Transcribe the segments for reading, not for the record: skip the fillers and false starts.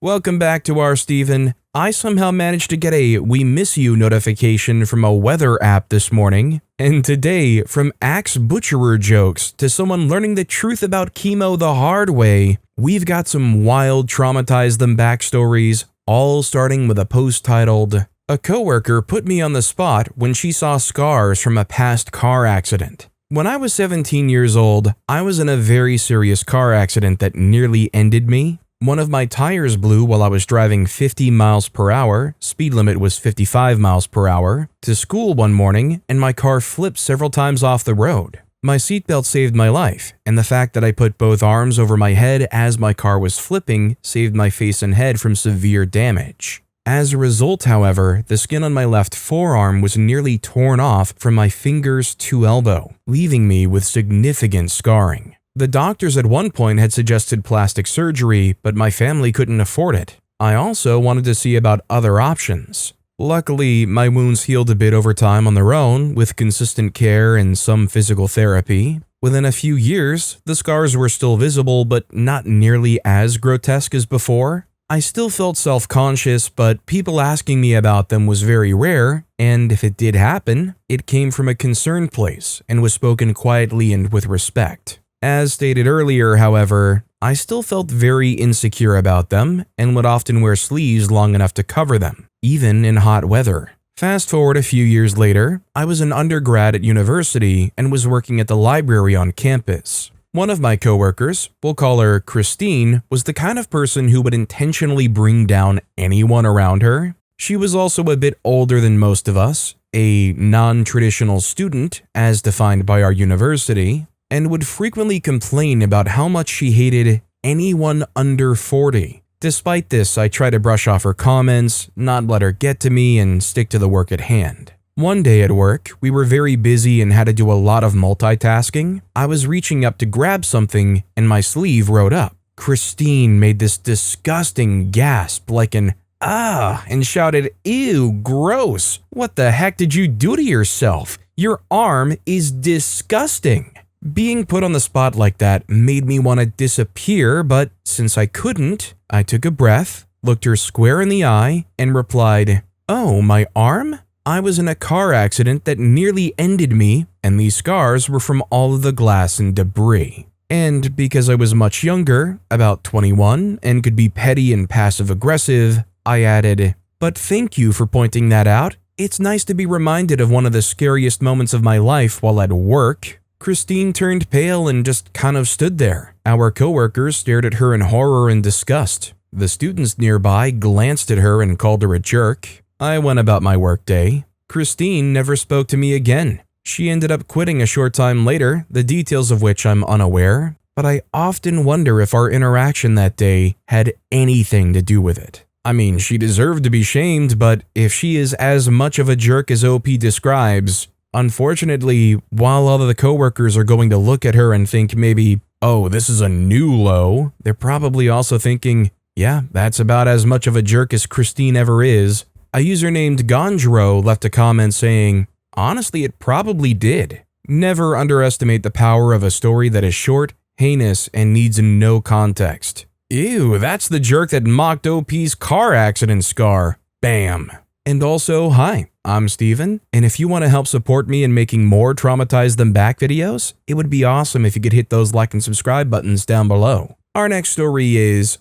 Welcome back to our Steven. I somehow managed to get a "We miss you" notification from a weather app this morning, and today, from axe butcherer jokes to someone learning the truth about chemo the hard way, we've got some wild traumatized them back stories, all starting with a post titled, "A coworker put me on the spot when she saw scars from a past car accident." When I was 17 years old, I was in a very serious car accident that nearly ended me. One of my tires blew while I was driving 50 miles per hour, speed limit was 55 miles per hour, to school one morning, and my car flipped several times off the road. My seatbelt saved my life, and the fact that I put both arms over my head as my car was flipping saved my face and head from severe damage. As a result, however, the skin on my left forearm was nearly torn off from my fingers to elbow, leaving me with significant scarring. The doctors at one point had suggested plastic surgery, but my family couldn't afford it. I also wanted to see about other options. Luckily, my wounds healed a bit over time on their own, with consistent care and some physical therapy. Within a few years, the scars were still visible, but not nearly as grotesque as before. I still felt self-conscious, but people asking me about them was very rare, and if it did happen, it came from a concerned place and was spoken quietly and with respect. As stated earlier, however, I still felt very insecure about them and would often wear sleeves long enough to cover them, even in hot weather. Fast forward a few years later, I was an undergrad at university and was working at the library on campus. One of my coworkers, we'll call her Christine, was the kind of person who would intentionally bring down anyone around her. She was also a bit older than most of us, a non-traditional student as defined by our university, and would frequently complain about how much she hated anyone under 40. Despite this, I try to brush off her comments, not let her get to me, and stick to the work at hand. One day at work, we were very busy and had to do a lot of multitasking. I was reaching up to grab something, and my sleeve rode up. Christine made this disgusting gasp like an "ah" and shouted, "Ew, gross. What the heck did you do to yourself? Your arm is disgusting." Being put on the spot like that made me want to disappear, but since I couldn't, I took a breath, looked her square in the eye, and replied, "Oh, my arm? I was in a car accident that nearly ended me, and these scars were from all of the glass and debris." And because I was much younger, about 21, and could be petty and passive-aggressive, I added, "But thank you for pointing that out. It's nice to be reminded of one of the scariest moments of my life while at work." Christine turned pale and just kind of stood there. Our coworkers stared at her in horror and disgust. The students nearby glanced at her and called her a jerk. I went about my workday. Christine never spoke to me again. She ended up quitting a short time later, the details of which I'm unaware, but I often wonder if our interaction that day had anything to do with it. I mean, she deserved to be shamed, but if she is as much of a jerk as OP describes, unfortunately, while all of the coworkers are going to look at her and think maybe, "Oh, this is a new low," they're probably also thinking, "Yeah, that's about as much of a jerk as Christine ever is." A user named Gondro left a comment saying, "Honestly, it probably did." Never underestimate the power of a story that is short, heinous, and needs no context. Ew, that's the jerk that mocked OP's car accident scar. Bam. And also, hi, I'm Steven, and if you want to help support me in making more Traumatized Them Back videos, it would be awesome if you could hit those like and subscribe buttons down below. Our next story is,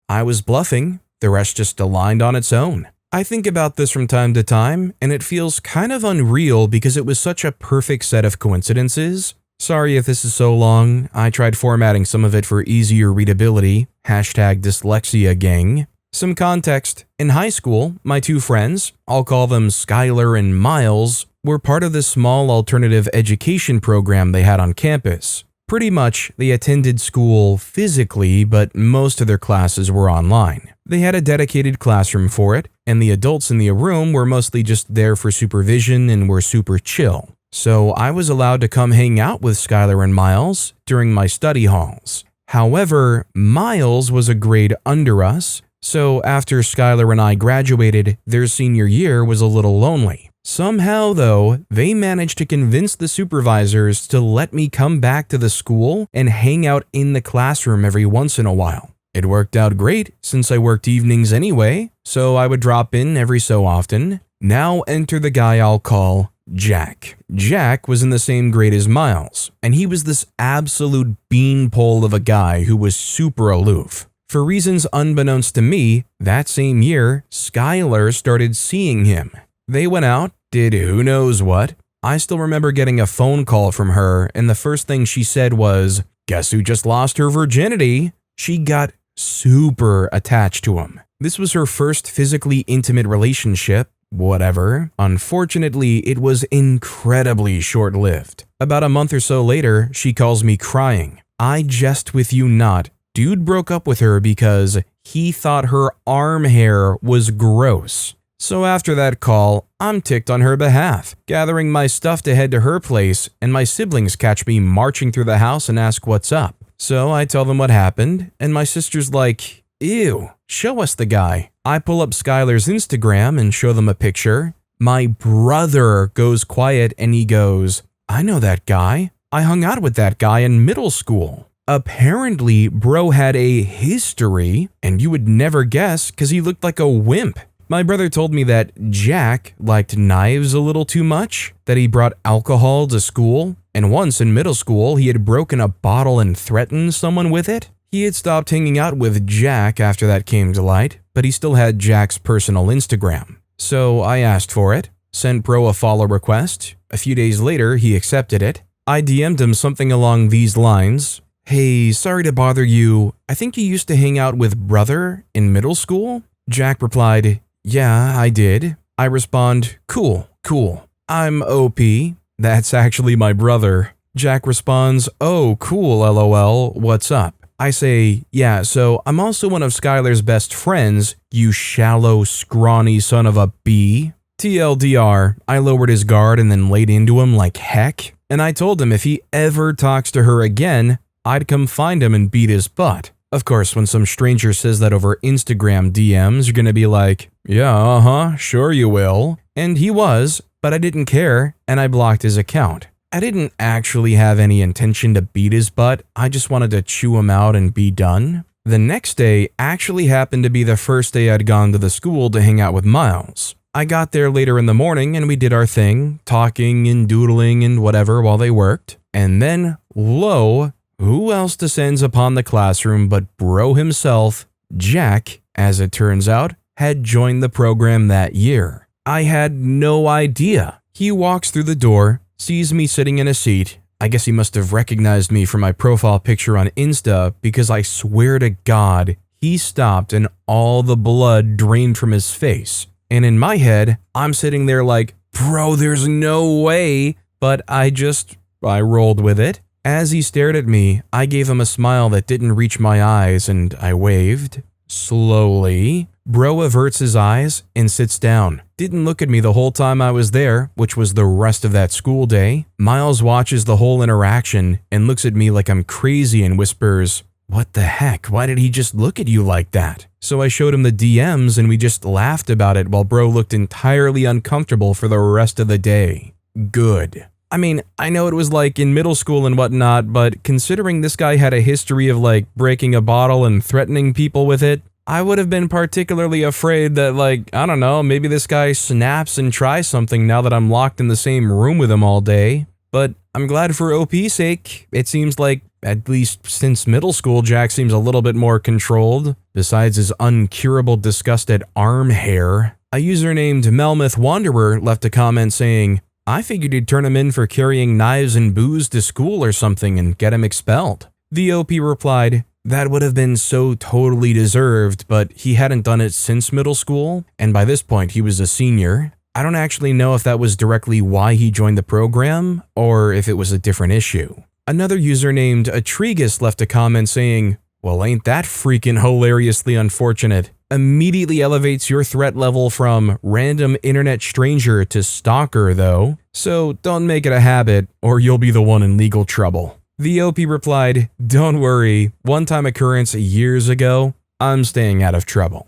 I was bluffing, the rest just aligned on its own. I think about this from time to time, and it feels kind of unreal because it was such a perfect set of coincidences. Sorry if this is so long, I tried formatting some of it for easier readability, #dyslexia gang. Some context. In high school, my two friends, I'll call them Skylar and Miles, were part of this small alternative education program they had on campus. Pretty much, they attended school physically, but most of their classes were online. They had a dedicated classroom for it, and the adults in the room were mostly just there for supervision and were super chill. So I was allowed to come hang out with Skylar and Miles during my study halls. However, Miles was a grade under us, so after Skylar and I graduated, their senior year was a little lonely. Somehow, though, they managed to convince the supervisors to let me come back to the school and hang out in the classroom every once in a while. It worked out great since I worked evenings anyway, so I would drop in every so often. Now enter the guy I'll call Jack. Jack was in the same grade as Miles, and he was this absolute beanpole of a guy who was super aloof. For reasons unbeknownst to me, that same year, Skylar started seeing him. They went out, did who knows what. I still remember getting a phone call from her, and the first thing she said was, "Guess who just lost her virginity?" She got super attached to him. This was her first physically intimate relationship, whatever. Unfortunately, it was incredibly short-lived. About a month or so later, she calls me crying. I jest with you not. Dude broke up with her because he thought her arm hair was gross. So after that call, I'm ticked on her behalf, gathering my stuff to head to her place, and my siblings catch me marching through the house and ask what's up. So I tell them what happened, and my sister's like, "Ew, show us the guy." I pull up Skylar's Instagram and show them a picture. My brother goes quiet and he goes, "I know that guy. I hung out with that guy in middle school." Apparently, bro had a history, and you would never guess because he looked like a wimp. My brother told me that Jack liked knives a little too much, that he brought alcohol to school, and once in middle school he had broken a bottle and threatened someone with it. He had stopped hanging out with Jack after that came to light, but he still had Jack's personal Instagram. So I asked for it, sent bro a follow request. A few days later, he accepted it. I DM'd him something along these lines. "Hey, sorry to bother you. I think you used to hang out with brother in middle school?" Jack replied, "Yeah, I did." I respond, Cool. I'm OP. That's actually my brother." Jack responds, "Oh, cool, LOL. What's up?" I say, "Yeah, so I'm also one of Skylar's best friends, you shallow, scrawny son of a b." TLDR, I lowered his guard and then laid into him like heck, and I told him if he ever talks to her again, I'd come find him and beat his butt. Of course, when some stranger says that over Instagram DMs, you're gonna be like, "Yeah, sure you will." And he was, but I didn't care, and I blocked his account. I didn't actually have any intention to beat his butt, I just wanted to chew him out and be done. The next day actually happened to be the first day I'd gone to the school to hang out with Miles. I got there later in the morning and we did our thing, talking and doodling and whatever while they worked. And then, lo, who else descends upon the classroom but bro himself, Jack, as it turns out, had joined the program that year. I had no idea. He walks through the door, sees me sitting in a seat. I guess he must have recognized me from my profile picture on Insta because I swear to God, he stopped and all the blood drained from his face. And in my head, I'm sitting there like, bro, there's no way. But I rolled with it. As he stared at me, I gave him a smile that didn't reach my eyes and I waved. Slowly, bro averts his eyes and sits down. Didn't look at me the whole time I was there, which was the rest of that school day. Miles watches the whole interaction and looks at me like I'm crazy and whispers, "What the heck? Why did he just look at you like that?" So I showed him the DMs and we just laughed about it while bro looked entirely uncomfortable for the rest of the day. Good. I mean, I know it was like in middle school and whatnot, but considering this guy had a history of like breaking a bottle and threatening people with it, I would have been particularly afraid that I don't know, maybe this guy snaps and tries something now that I'm locked in the same room with him all day. But I'm glad for OP's sake. It seems like, at least since middle school, Jack seems a little bit more controlled. Besides his uncurable disgust at arm hair, a user named Melmoth Wanderer left a comment saying, "I figured you'd turn him in for carrying knives and booze to school or something and get him expelled." The OP replied, "That would have been so totally deserved, but he hadn't done it since middle school, and by this point he was a senior. I don't actually know if that was directly why he joined the program, or if it was a different issue." Another user named Atrigus left a comment saying, "Well, ain't that freaking hilariously unfortunate? Immediately elevates your threat level from random internet stranger to stalker though, so don't make it a habit or you'll be the one in legal trouble." The OP replied, "Don't worry, one-time occurrence years ago, I'm staying out of trouble."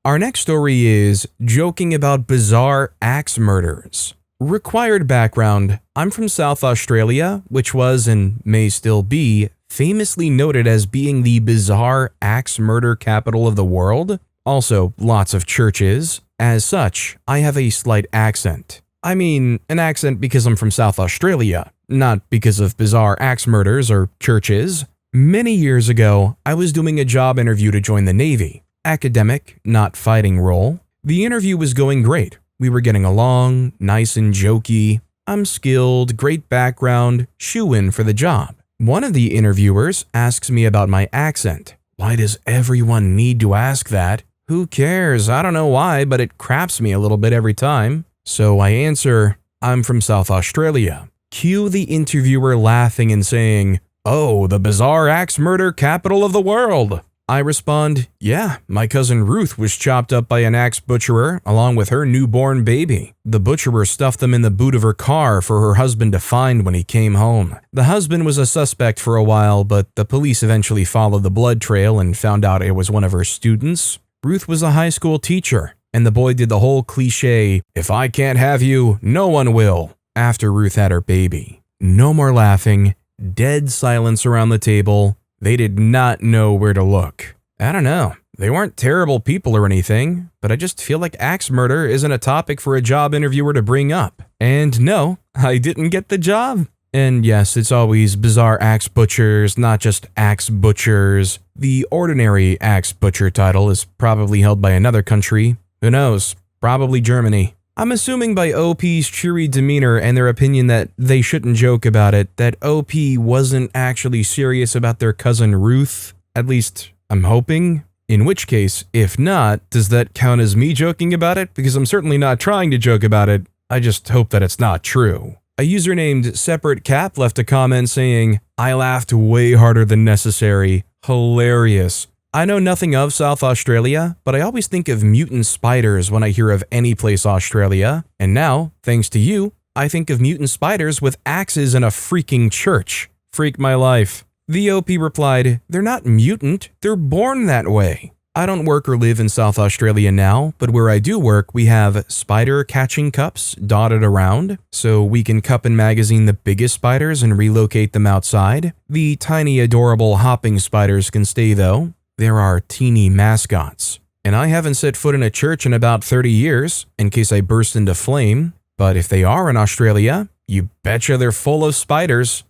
Our next story is joking about bizarre axe murders. Required background: I'm from South Australia, which was and may still be famously noted as being the bizarre axe murder capital of the world. Also, lots of churches. As such, I have a slight accent. I mean, an accent because I'm from South Australia, not because of bizarre axe murders or churches. Many years ago, I was doing a job interview to join the Navy. Academic, not fighting role. The interview was going great. We were getting along, nice and jokey. I'm skilled, great background, shoo-in for the job. One of the interviewers asks me about my accent. Why does everyone need to ask that? Who cares? I don't know why, but it craps me a little bit every time. So I answer, I'm from South Australia. Cue the interviewer laughing and saying, "Oh, the bizarre axe murder capital of the world." I respond, "Yeah, my cousin Ruth was chopped up by an axe butcherer along with her newborn baby. The butcherer stuffed them in the boot of her car for her husband to find when he came home. The husband was a suspect for a while, but the police eventually followed the blood trail and found out it was one of her students. Ruth was a high school teacher, and the boy did the whole cliche, 'If I can't have you, no one will,' after Ruth had her baby." No more laughing, dead silence around the table. They did not know where to look. I don't know. They weren't terrible people or anything, but I just feel like axe murder isn't a topic for a job interviewer to bring up. And no, I didn't get the job. And yes, it's always bizarre axe butchers, not just axe butchers. The ordinary axe butcher title is probably held by another country. Who knows? Probably Germany. I'm assuming by OP's cheery demeanor and their opinion that they shouldn't joke about it, that OP wasn't actually serious about their cousin Ruth. At least, I'm hoping. In which case, if not, does that count as me joking about it? Because I'm certainly not trying to joke about it. I just hope that it's not true. A user named Separate Cap left a comment saying, "I laughed way harder than necessary. Hilarious. I know nothing of South Australia, but I always think of mutant spiders when I hear of any place Australia. And now, thanks to you, I think of mutant spiders with axes in a freaking church. Freak my life." The OP replied, "They're not mutant, they're born that way." I don't work or live in South Australia now, but where I do work, we have spider catching cups dotted around, so we can cup and magazine the biggest spiders and relocate them outside. The tiny, adorable hopping spiders can stay though. There are teeny mascots. And I haven't set foot in a church in about 30 years, in case I burst into flame. But if they are in Australia, you betcha they're full of spiders.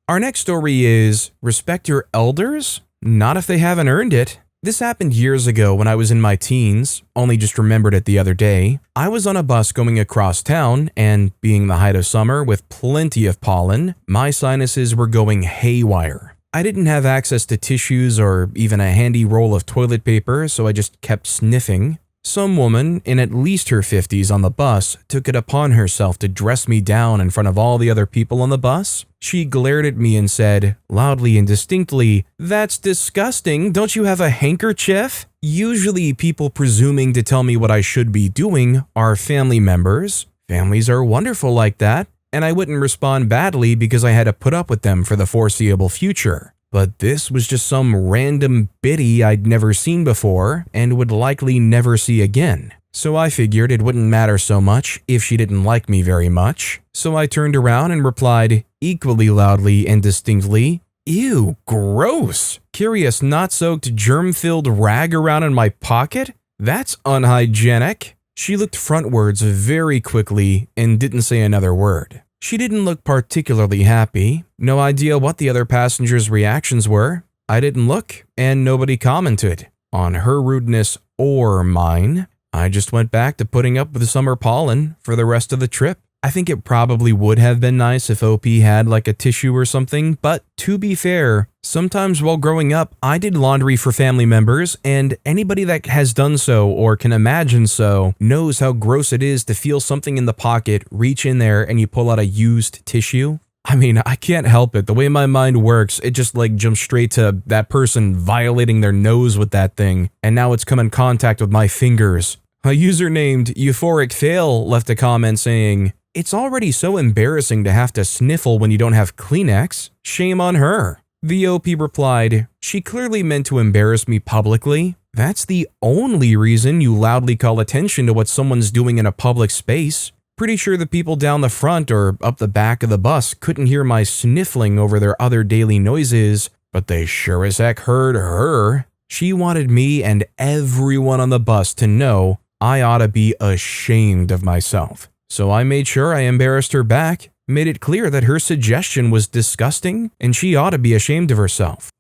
Our next story is, respect your elders? Not if they haven't earned it. This happened years ago when I was in my teens, only just remembered it the other day. I was on a bus going across town, and being the height of summer with plenty of pollen, my sinuses were going haywire. I didn't have access to tissues or even a handy roll of toilet paper, so I just kept sniffing. Some woman, in at least her 50s on the bus, took it upon herself to dress me down in front of all the other people on the bus. She glared at me and said, loudly and distinctly, "That's disgusting, don't you have a handkerchief?" Usually people presuming to tell me what I should be doing are family members. Families are wonderful like that, and I wouldn't respond badly because I had to put up with them for the foreseeable future. But this was just some random biddy I'd never seen before and would likely never see again. So I figured it wouldn't matter so much if she didn't like me very much. So I turned around and replied, equally loudly and distinctly, "Ew, gross. Curious not-soaked germ-filled rag around in my pocket? That's unhygienic." She looked frontwards very quickly and didn't say another word. She didn't look particularly happy. No idea what the other passengers' reactions were. I didn't look, and nobody commented on her rudeness or mine. I just went back to putting up with summer pollen for the rest of the trip. I think it probably would have been nice if OP had like a tissue or something, but to be fair, sometimes while growing up, I did laundry for family members, and anybody that has done so or can imagine so knows how gross it is to feel something in the pocket, reach in there, and you pull out a used tissue. I mean, I can't help it. The way my mind works, it just like jumps straight to that person violating their nose with that thing, and now it's come in contact with my fingers. A user named Euphoric Fail left a comment saying, "It's already so embarrassing to have to sniffle when you don't have Kleenex. Shame on her." The OP replied, "She clearly meant to embarrass me publicly. That's the only reason you loudly call attention to what someone's doing in a public space. Pretty sure the people down the front or up the back of the bus couldn't hear my sniffling over their other daily noises, but they sure as heck heard her. She wanted me and everyone on the bus to know I ought to be ashamed of myself. So I made sure I embarrassed her back, made it clear that her suggestion was disgusting and she ought to be ashamed of herself.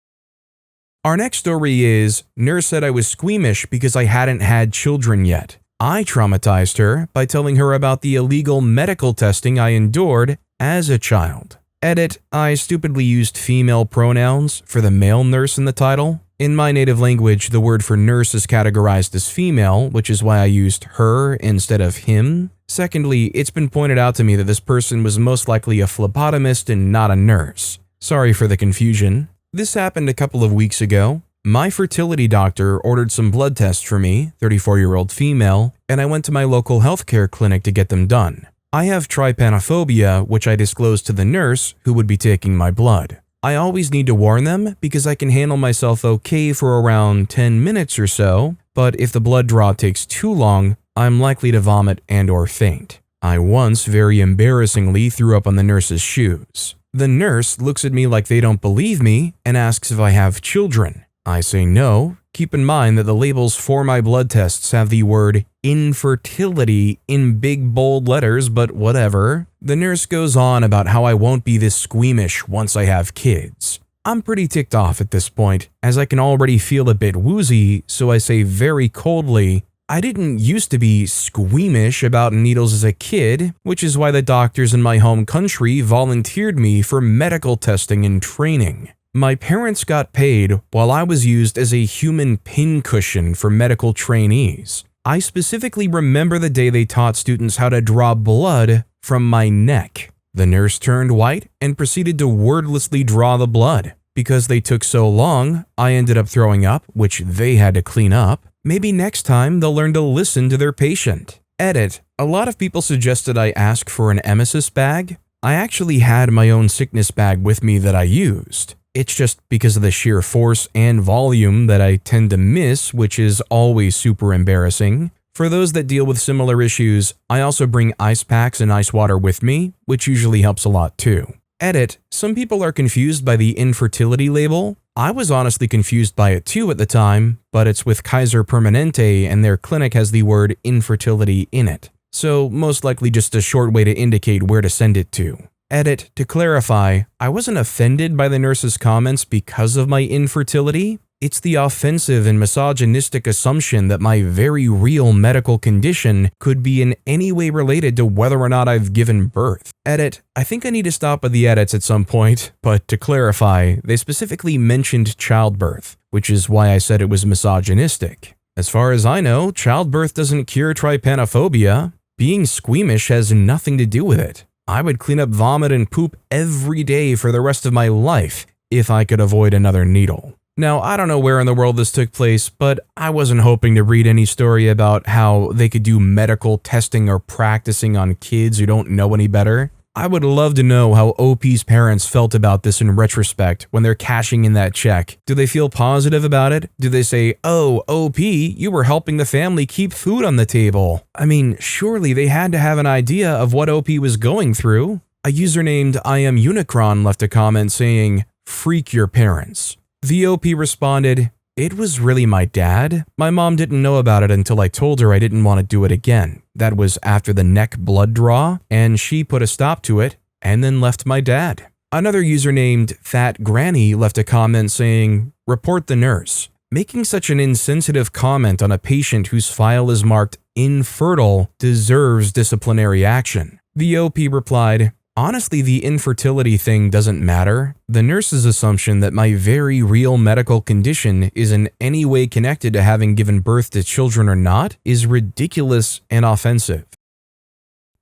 Our next story is, nurse said I was squeamish because I hadn't had children yet. I traumatized her by telling her about the illegal medical testing I endured as a child. Edit, I stupidly used female pronouns for the male nurse in the title. In my native language, the word for nurse is categorized as female, which is why I used her instead of him. Secondly, it's been pointed out to me that this person was most likely a phlebotomist and not a nurse. Sorry for the confusion. This happened a couple of weeks ago. My fertility doctor ordered some blood tests for me, 34-year-old female, and I went to my local healthcare clinic to get them done. I have trypanophobia, which I disclosed to the nurse who would be taking my blood. I always need to warn them because I can handle myself okay for around 10 minutes or so, but if the blood draw takes too long, I'm likely to vomit and or faint. I once very embarrassingly threw up on the nurse's shoes. The nurse looks at me like they don't believe me and asks if I have children. I say no. Keep in mind that the labels for my blood tests have the word infertility in big bold letters, but whatever. The nurse goes on about how I won't be this squeamish once I have kids. I'm pretty ticked off at this point, as I can already feel a bit woozy, so I say very coldly, I didn't used to be squeamish about needles as a kid, which is why the doctors in my home country volunteered me for medical testing and training. My parents got paid while I was used as a human pincushion for medical trainees. I specifically remember the day they taught students how to draw blood from my neck. The nurse turned white and proceeded to wordlessly draw the blood. Because they took so long, I ended up throwing up, which they had to clean up. Maybe next time they'll learn to listen to their patient. Edit, a lot of people suggested I ask for an emesis bag. I actually had my own sickness bag with me that I used. It's just because of the sheer force and volume that I tend to miss, which is always super embarrassing. For those that deal with similar issues, I also bring ice packs and ice water with me, which usually helps a lot too. Edit, some people are confused by the infertility label. I was honestly confused by it too at the time, but it's with Kaiser Permanente and their clinic has the word infertility in it. So most likely just a short way to indicate where to send it to. Edit, to clarify, I wasn't offended by the nurse's comments because of my infertility. It's the offensive and misogynistic assumption that my very real medical condition could be in any way related to whether or not I've given birth. Edit, I think I need to stop with the edits at some point, but to clarify, they specifically mentioned childbirth, which is why I said it was misogynistic. As far as I know, childbirth doesn't cure trypanophobia. Being squeamish has nothing to do with it. I would clean up vomit and poop every day for the rest of my life if I could avoid another needle. Now, I don't know where in the world this took place, but I wasn't hoping to read any story about how they could do medical testing or practicing on kids who don't know any better. I would love to know how OP's parents felt about this in retrospect when they're cashing in that check. Do they feel positive about it? Do they say, oh, OP, you were helping the family keep food on the table? I mean, surely they had to have an idea of what OP was going through. A user named I Am Unicron left a comment saying, freak your parents. The OP responded, it was really my dad. My mom didn't know about it until I told her I didn't want to do it again. That was after the neck blood draw, and she put a stop to it and then left my dad. Another user named Fat Granny left a comment saying, report the nurse. Making such an insensitive comment on a patient whose file is marked infertile deserves disciplinary action. The OP replied, honestly, the infertility thing doesn't matter. The nurse's assumption that my very real medical condition is in any way connected to having given birth to children or not is ridiculous and offensive.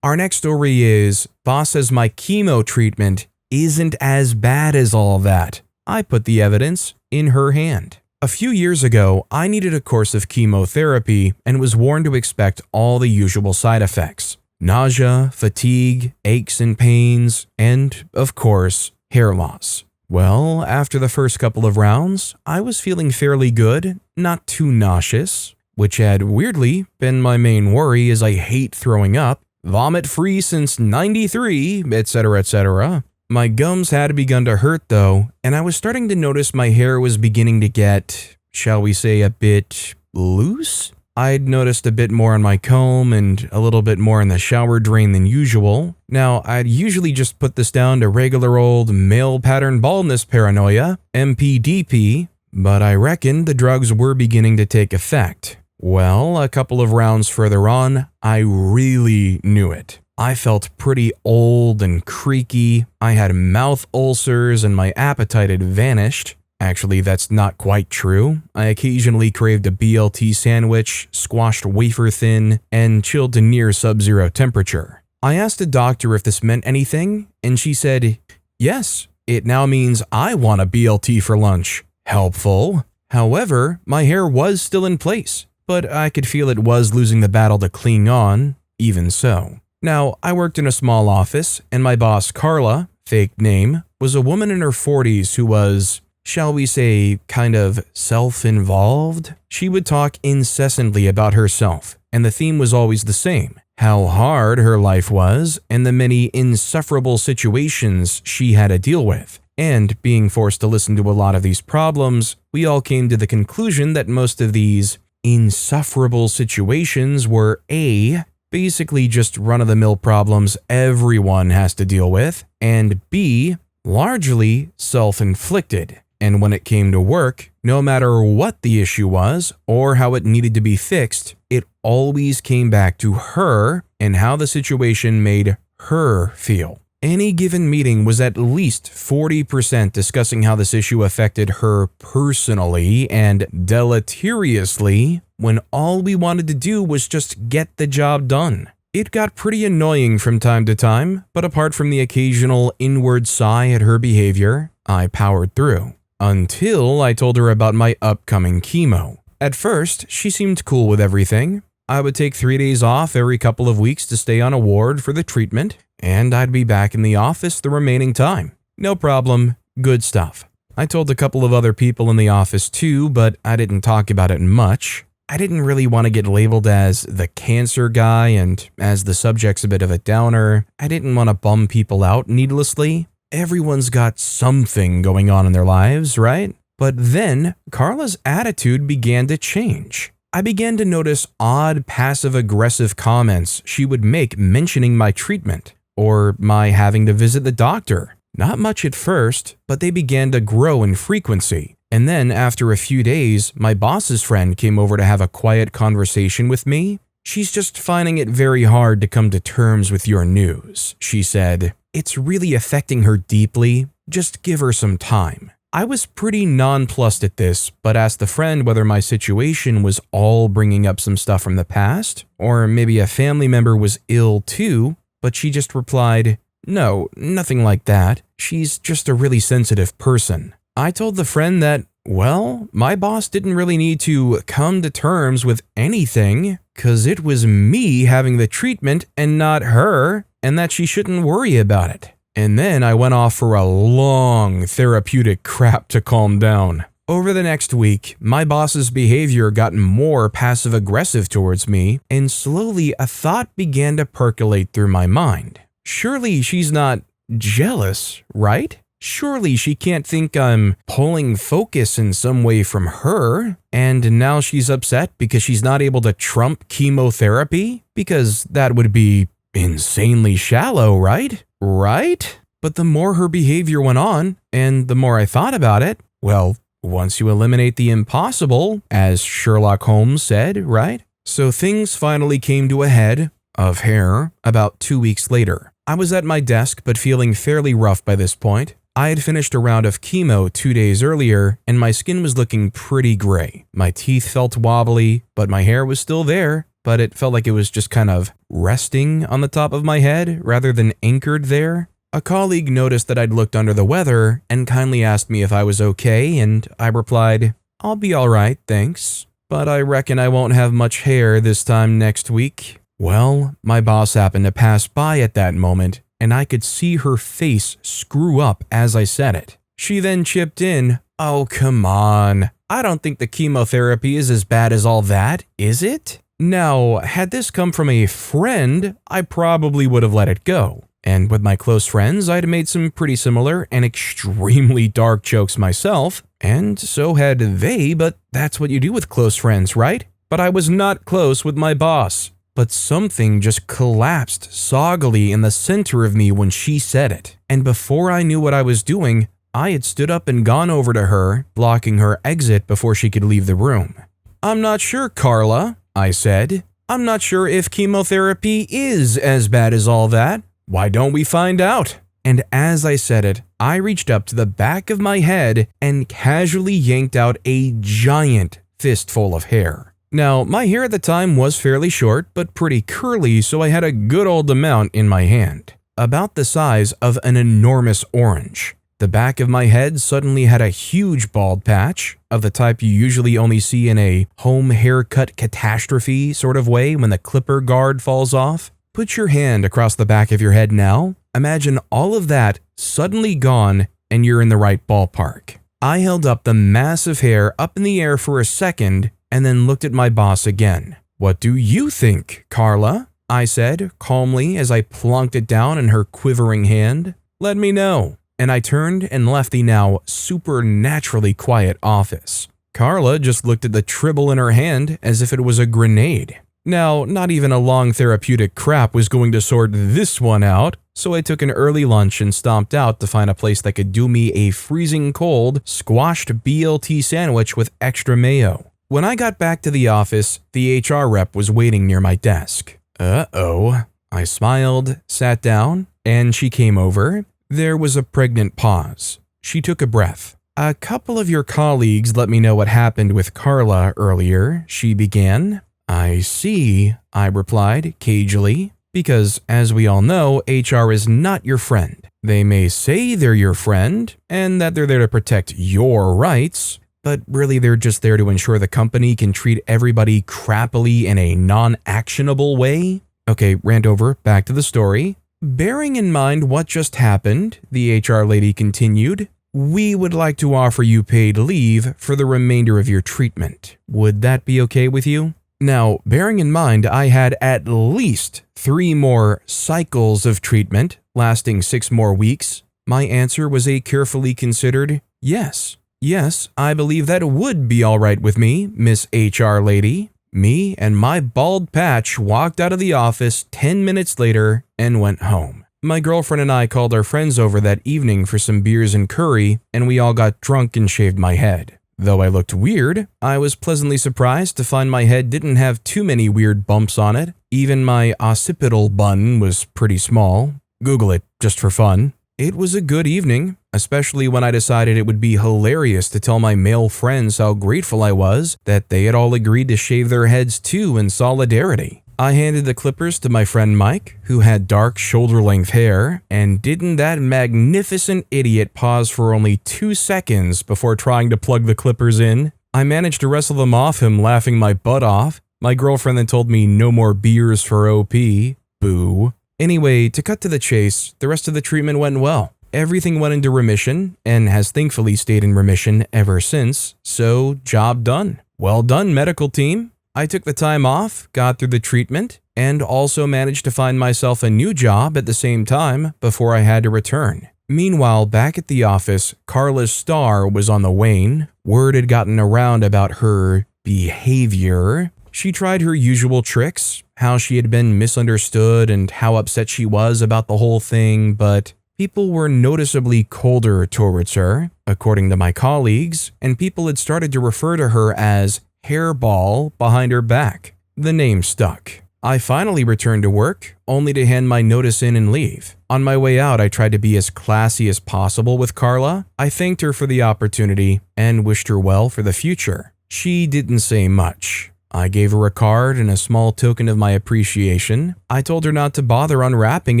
Our next story is, boss says my chemo treatment isn't as bad as all that. I put the evidence in her hand. A few years ago, I needed a course of chemotherapy and was warned to expect all the usual side effects. Nausea, fatigue, aches and pains, and, of course, hair loss. Well, after the first couple of rounds, I was feeling fairly good, not too nauseous, which had weirdly been my main worry as I hate throwing up. vomit-free since '93, etc., etc. My gums had begun to hurt though, and I was starting to notice my hair was beginning to get, shall we say, a bit loose? I'd noticed a bit more on my comb and a little bit more in the shower drain than usual. Now, I'd usually just put this down to regular old male pattern baldness paranoia, MPDP, but I reckon the drugs were beginning to take effect. Well, a couple of rounds further on, I really knew it. I felt pretty old and creaky, I had mouth ulcers, and my appetite had vanished. Actually, that's not quite true. I occasionally craved a BLT sandwich, squashed wafer thin, and chilled to near sub-zero temperature. I asked a doctor if this meant anything, and she said, "Yes, it now means I want a BLT for lunch." Helpful. However, my hair was still in place, but I could feel it was losing the battle to cling on, even so. Now, I worked in a small office, and my boss, Carla, fake name, was a woman in her 40s who was, shall we say, kind of self-involved? She would talk incessantly about herself, and the theme was always the same: how hard her life was and the many insufferable situations she had to deal with. And being forced to listen to a lot of these problems, we all came to the conclusion that most of these insufferable situations were A, basically just run-of-the-mill problems everyone has to deal with, and B, largely self-inflicted. And when it came to work, no matter what the issue was or how it needed to be fixed, it always came back to her and how the situation made her feel. Any given meeting was at least 40% discussing how this issue affected her personally and deleteriously, when all we wanted to do was just get the job done. It got pretty annoying from time to time, but apart from the occasional inward sigh at her behavior, I powered through. Until I told her about my upcoming chemo. At first, she seemed cool with everything. I would take 3 days off every couple of weeks to stay on a ward for the treatment, and I'd be back in the office the remaining time. No problem, good stuff. I told a couple of other people in the office too, but I didn't talk about it much. I didn't really want to get labeled as the cancer guy, and as the subject's a bit of a downer, I didn't want to bum people out needlessly. Everyone's got something going on in their lives, right? But then, Carla's attitude began to change. I began to notice odd passive-aggressive comments she would make mentioning my treatment, or my having to visit the doctor. Not much at first, but they began to grow in frequency. And then, after a few days, my boss's friend came over to have a quiet conversation with me. "She's just finding it very hard to come to terms with your news," she said. "It's really affecting her deeply. Just give her some time." I was pretty nonplussed at this, but asked the friend whether my situation was all bringing up some stuff from the past, or maybe a family member was ill too, but she just replied, "No, nothing like that. She's just a really sensitive person." I told the friend that, well, my boss didn't really need to come to terms with anything, 'cause it was me having the treatment and not her, and that she shouldn't worry about it. And then I went off for a long therapeutic crap to calm down. Over the next week, my boss's behavior got more passive-aggressive towards me, and slowly a thought began to percolate through my mind. Surely she's not jealous, right? Surely she can't think I'm pulling focus in some way from her, and now she's upset because she's not able to trump chemotherapy? Because that would be insanely shallow, right? Right? But the more her behavior went on, and the more I thought about it, well, once you eliminate the impossible, as Sherlock Holmes said, right? So things finally came to a head, of hair, about 2 weeks later. I was at my desk but feeling fairly rough by this point. I had finished a round of chemo 2 days earlier, and my skin was looking pretty gray. My teeth felt wobbly, but my hair was still there, but it felt like it was just kind of resting on the top of my head rather than anchored there. A colleague noticed that I'd looked under the weather and kindly asked me if I was okay, and I replied, "I'll be alright, thanks, but I reckon I won't have much hair this time next week." Well, my boss happened to pass by at that moment, and I could see her face screw up as I said it. She then chipped in, "Oh, come on. I don't think the chemotherapy is as bad as all that, is it?" Now, had this come from a friend, I probably would have let it go. And with my close friends, I'd made some pretty similar and extremely dark jokes myself, and so had they, but that's what you do with close friends, right? But I was not close with my boss. But something just collapsed soggily in the center of me when she said it. And before I knew what I was doing, I had stood up and gone over to her, blocking her exit before she could leave the room. "I'm not sure, Carla," I said. "I'm not sure if chemotherapy is as bad as all that. Why don't we find out?" And as I said it, I reached up to the back of my head and casually yanked out a giant fistful of hair. Now, my hair at the time was fairly short, but pretty curly, so I had a good old amount in my hand. About the size of an enormous orange. The back of my head suddenly had a huge bald patch, of the type you usually only see in a home haircut catastrophe sort of way when the clipper guard falls off. Put your hand across the back of your head now. Imagine all of that suddenly gone and you're in the right ballpark. I held up the massive hair up in the air for a second and then looked at my boss again. "What do you think, Carla?" I said calmly as I plunked it down in her quivering hand. "Let me know." And I turned and left the now supernaturally quiet office. Carla just looked at the tribble in her hand as if it was a grenade. Now, not even a long therapeutic crap was going to sort this one out, so I took an early lunch and stomped out to find a place that could do me a freezing cold, squashed BLT sandwich with extra mayo. When I got back to the office, the HR rep was waiting near my desk. Uh-oh. I smiled, sat down, and she came over. There was a pregnant pause. She took a breath. "A couple of your colleagues let me know what happened with Carla earlier," she began. "I see," I replied cagily, because as we all know, HR is not your friend. They may say they're your friend and that they're there to protect your rights, but really they're just there to ensure the company can treat everybody crappily in a non-actionable way. Okay, rant over, back to the story. "Bearing in mind what just happened," the HR lady continued, "we would like to offer you paid leave for the remainder of your treatment. Would that be okay with you?" Now, bearing in mind I had at least 3 more cycles of treatment, lasting 6 more weeks, my answer was a carefully considered yes. "Yes, I believe that would be all right with me, Miss HR lady." Me and my bald patch walked out of the office 10 minutes later and went home. My girlfriend and I called our friends over that evening for some beers and curry, and we all got drunk and shaved my head. Though I looked weird, I was pleasantly surprised to find my head didn't have too many weird bumps on it. Even my occipital bun was pretty small. Google it, just for fun. It was a good evening, especially when I decided it would be hilarious to tell my male friends how grateful I was that they had all agreed to shave their heads too in solidarity. I handed the clippers to my friend Mike, who had dark shoulder-length hair, and didn't that magnificent idiot pause for only 2 seconds before trying to plug the clippers in? I managed to wrestle them off him, laughing my butt off. My girlfriend then told me no more beers for OP. Boo. Anyway, to cut to the chase, the rest of the treatment went well. Everything went into remission, and has thankfully stayed in remission ever since, so job done. Well done, medical team. I took the time off, got through the treatment, and also managed to find myself a new job at the same time before I had to return. Meanwhile, back at the office, Carla's star was on the wane. Word had gotten around about her behavior. She tried her usual tricks, how she had been misunderstood and how upset she was about the whole thing, but people were noticeably colder towards her, according to my colleagues, and people had started to refer to her as Hairball behind her back. The name stuck. I finally returned to work, only to hand my notice in and leave. On my way out, I tried to be as classy as possible with Carla. I thanked her for the opportunity and wished her well for the future. She didn't say much. I gave her a card and a small token of my appreciation. I told her not to bother unwrapping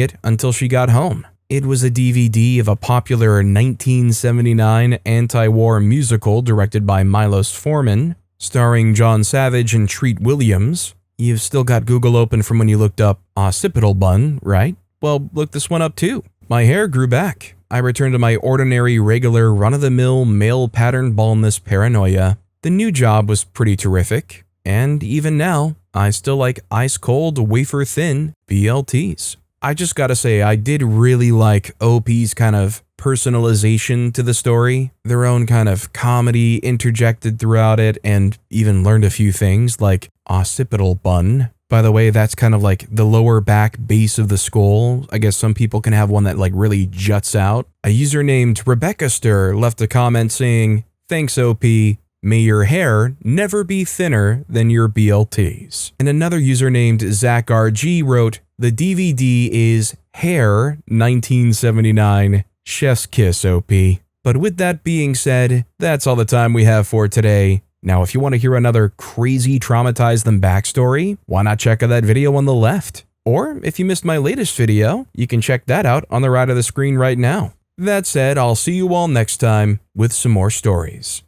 it until she got home. It was a DVD of a popular 1979 anti-war musical directed by Milos Forman, starring John Savage and Treat Williams. You've still got Google open from when you looked up occipital bun, right? Well, look this one up too. My hair grew back. I returned to my ordinary, regular, run-of-the-mill, male pattern baldness paranoia. The new job was pretty terrific. And even now, I still like ice-cold, wafer-thin BLTs. I just gotta say, I did really like OP's kind of personalization to the story, their own kind of comedy interjected throughout it, and even learned a few things like occipital bun. By the way, that's kind of like the lower back base of the skull. I guess some people can have one that like really juts out. A user named Rebecca Stir left a comment saying, "Thanks OP. May your hair never be thinner than your BLTs." And another user named ZachRG wrote, "The DVD is Hair 1979. Chef's kiss, OP." But with that being said, that's all the time we have for today. Now, if you want to hear another crazy Traumatize Them backstory, why not check out that video on the left? Or if you missed my latest video, you can check that out on the right of the screen right now. That said, I'll see you all next time with some more stories.